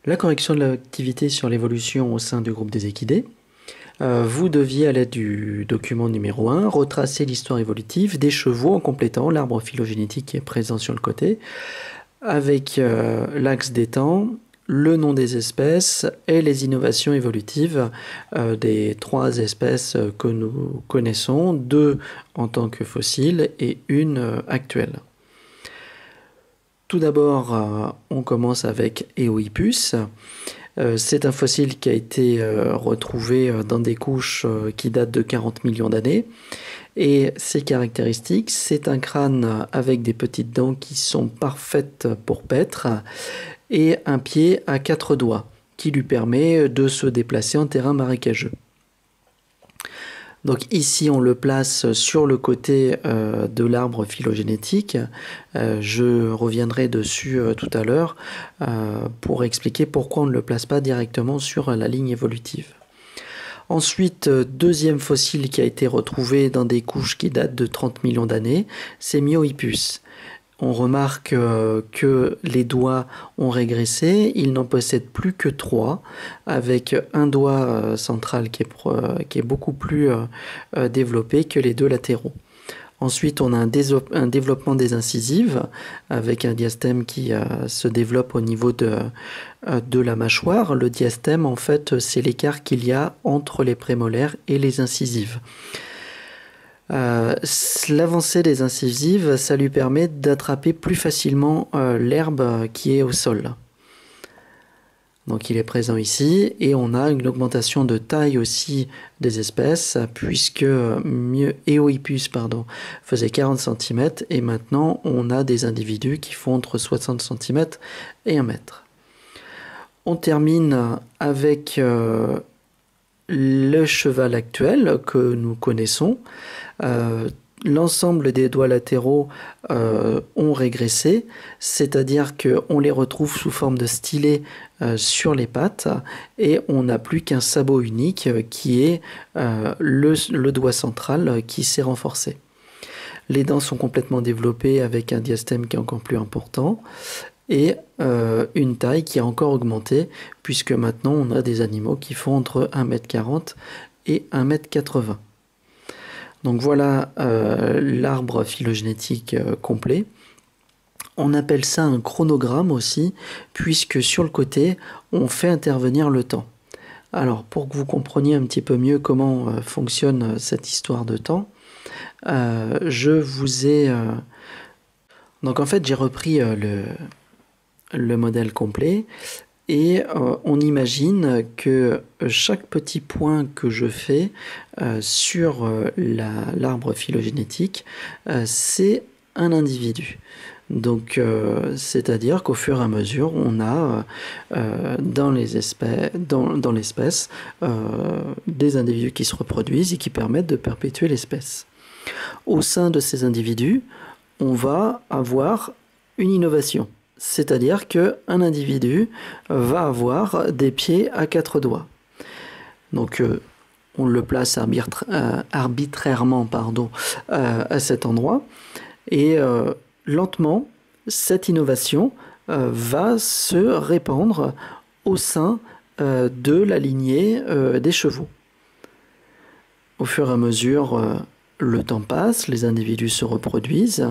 La correction de l'activité sur l'évolution au sein du groupe des équidés. Vous deviez, à l'aide du document numéro 1, retracer l'histoire évolutive des chevaux en complétant l'arbre phylogénétique qui est présent sur le côté, avec l'axe des temps, le nom des espèces et les innovations évolutives des 3 espèces que nous connaissons, 2 en tant que fossiles et une actuelle. Tout d'abord, on commence avec Eohippus. C'est un fossile qui a été retrouvé dans des couches qui datent de 40 millions d'années. Et ses caractéristiques, c'est un crâne avec des petites dents qui sont parfaites pour paître et un pied à 4 doigts qui lui permet de se déplacer en terrain marécageux. Donc ici, on le place sur le côté de l'arbre phylogénétique. Je reviendrai dessus tout à l'heure pour expliquer pourquoi on ne le place pas directement sur la ligne évolutive. Ensuite, deuxième fossile qui a été retrouvé dans des couches qui datent de 30 millions d'années, c'est Miohippus. On remarque que les doigts ont régressé, il n'en possède plus que 3, avec un doigt central qui est beaucoup plus développé que les 2 latéraux. Ensuite, on a un développement des incisives, avec un diastème qui se développe au niveau de la mâchoire. Le diastème, en fait, c'est l'écart qu'il y a entre les prémolaires et les incisives. L'avancée des incisives, ça lui permet d'attraper plus facilement l'herbe qui est au sol. Donc il est présent ici et on a une augmentation de taille aussi des espèces puisque Eohippus faisait 40 cm et maintenant on a des individus qui font entre 60 cm et 1 mètre. On termine avec le cheval actuel que nous connaissons. L'ensemble des doigts latéraux ont régressé, c'est-à-dire qu'on les retrouve sous forme de stylet sur les pattes et on n'a plus qu'un sabot unique qui est le doigt central qui s'est renforcé. Les dents sont complètement développées avec un diastème qui est encore plus important et une taille qui a encore augmenté puisque maintenant on a des animaux qui font entre 1,40 m et 1,80 m. Donc voilà l'arbre phylogénétique complet. On appelle ça un chronogramme aussi, puisque sur le côté, on fait intervenir le temps. Alors, pour que vous compreniez un petit peu mieux comment fonctionne cette histoire de temps, je vous ai... Donc en fait, j'ai repris le modèle complet. Et on imagine que chaque petit point que je fais sur l'arbre phylogénétique, c'est un individu. Donc, c'est-à-dire qu'au fur et à mesure, on a dans l'espèce des individus qui se reproduisent et qui permettent de perpétuer l'espèce. Au sein de ces individus, on va avoir une innovation. C'est-à-dire qu'un individu va avoir des pieds à 4 doigts. Donc on le place arbitrairement à cet endroit. Et lentement, cette innovation va se répandre au sein de la lignée des chevaux. Au fur et à mesure, le temps passe, les individus se reproduisent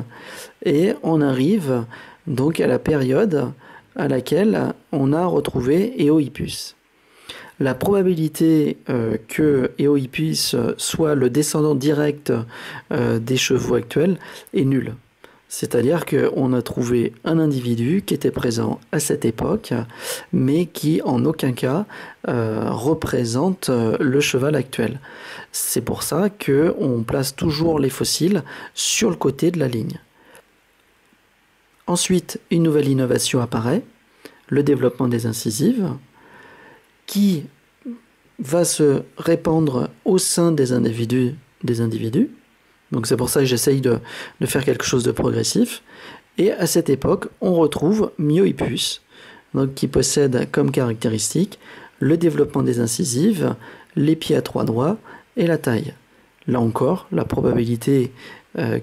et on arrive donc à la période à laquelle on a retrouvé Eohippus. La probabilité que Eohippus soit le descendant direct des chevaux actuels est nulle. C'est-à-dire qu'on a trouvé un individu qui était présent à cette époque, mais qui en aucun cas représente le cheval actuel. C'est pour ça qu'on place toujours les fossiles sur le côté de la ligne. Ensuite, une nouvelle innovation apparaît, le développement des incisives, qui va se répandre au sein des individus. Donc c'est pour ça que j'essaye de faire quelque chose de progressif. Et à cette époque, on retrouve Miohippus, donc qui possède comme caractéristique le développement des incisives, les pieds à 3 doigts et la taille. Là encore, la probabilité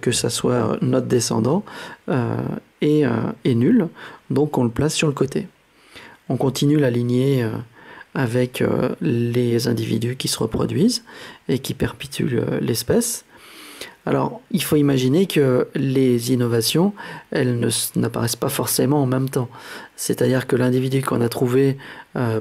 que ça soit notre descendant est nulle, donc on le place sur le côté. on continue la lignée avec les individus qui se reproduisent et qui perpétuent l'espèce. Alors, il faut imaginer que les innovations, elles n'apparaissent pas forcément en même temps. C'est-à-dire que l'individu qu'on a trouvé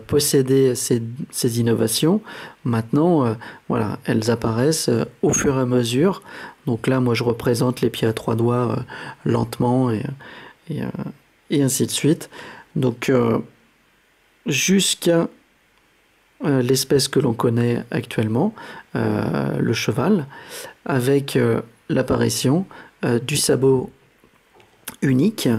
possédait ces innovations. Maintenant, voilà, elles apparaissent au fur et à mesure. Donc là, moi, je représente les pieds à 3 doigts lentement et ainsi de suite. Donc, jusqu'à l'espèce que l'on connaît actuellement, le cheval, avec l'apparition du sabot unique,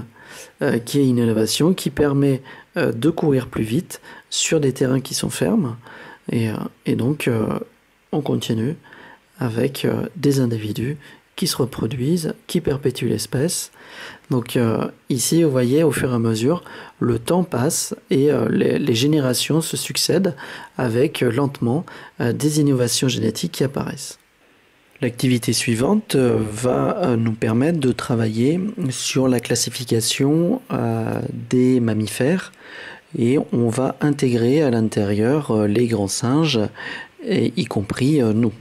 qui est une innovation qui permet de courir plus vite sur des terrains qui sont fermes. Et donc, on continue avec des individus qui se reproduisent, qui perpétuent l'espèce. Donc ici, vous voyez, au fur et à mesure, le temps passe et les générations se succèdent avec lentement des innovations génétiques qui apparaissent. L'activité suivante va nous permettre de travailler sur la classification des mammifères et on va intégrer à l'intérieur les grands singes, y compris nous.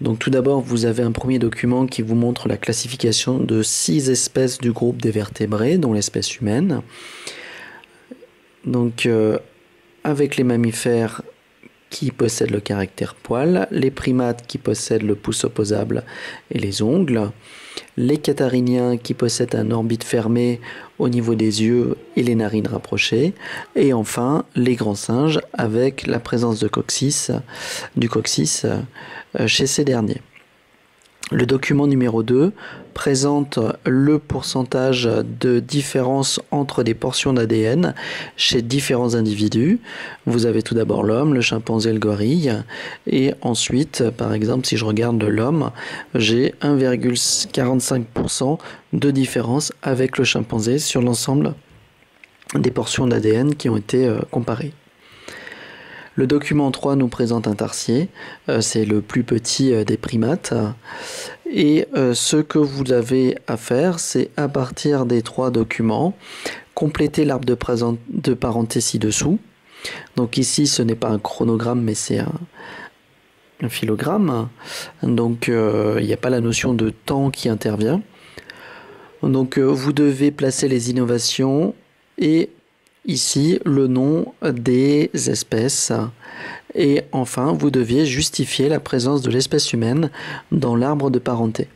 Donc tout d'abord, vous avez un premier document qui vous montre la classification de 6 espèces du groupe des vertébrés, dont l'espèce humaine. Donc avec les mammifères qui possèdent le caractère poil, les primates qui possèdent le pouce opposable et les ongles, les cathariniens qui possèdent un orbite fermé au niveau des yeux et les narines rapprochées, et enfin les grands singes avec la présence du coccyx chez ces derniers. Le document numéro 2 présente le pourcentage de différence entre des portions d'ADN chez différents individus. Vous avez tout d'abord l'homme, le chimpanzé et le gorille. Et ensuite, par exemple, si je regarde l'homme, j'ai 1,45% de différence avec le chimpanzé sur l'ensemble des portions d'ADN qui ont été comparées. Le document 3 nous présente un tarsier, c'est le plus petit des primates. Et ce que vous avez à faire, c'est à partir des 3 documents, compléter l'arbre de parenté ci-dessous. Donc ici, ce n'est pas un chronogramme, mais c'est un phylogramme. Donc il n'y a pas la notion de temps qui intervient. Donc vous devez placer les innovations et ici le nom des espèces. Et enfin, vous deviez justifier la présence de l'espèce humaine dans l'arbre de parenté.